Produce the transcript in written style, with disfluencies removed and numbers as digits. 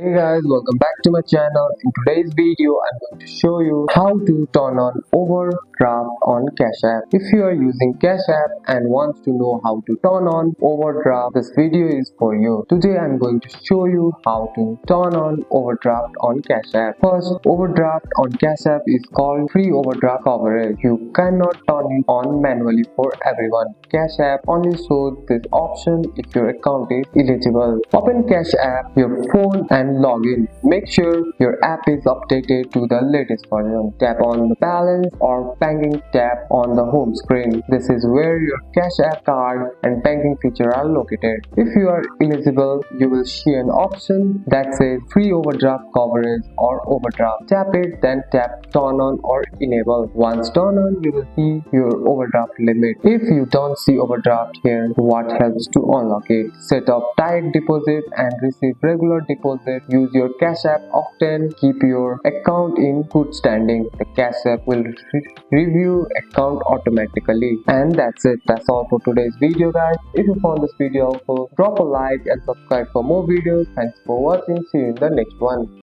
Hey guys, welcome back to my channel. In today's video, I'm going to show you how to turn on overdraft on Cash App. If you are using Cash App and wants to know how to turn on overdraft, this video is for you. Today I'm going to show you how to turn on overdraft on Cash App. First, overdraft on Cash App is called free overdraft coverage. You cannot turn it on manually for everyone. Cash App only shows this option if your account is eligible. Open Cash App, your phone and log in. Make sure your app is updated to the latest version. Tap on the balance or banking tab on the home screen. This is where your Cash App card and banking feature are located. If you are eligible, you will see an option that says free overdraft coverage or overdraft. Tap it, then tap turn on or enable. Once turn on, you will see your overdraft limit. If you don't see overdraft here, what helps to unlock it? Set up direct deposit and receive regular deposit. Use your Cash App often. Keep your account in good standing. The Cash App will review account automatically. And that's it. That's all for today's video, guys. If you found this video helpful, drop a like and subscribe for more videos. Thanks for watching. See you in the next one.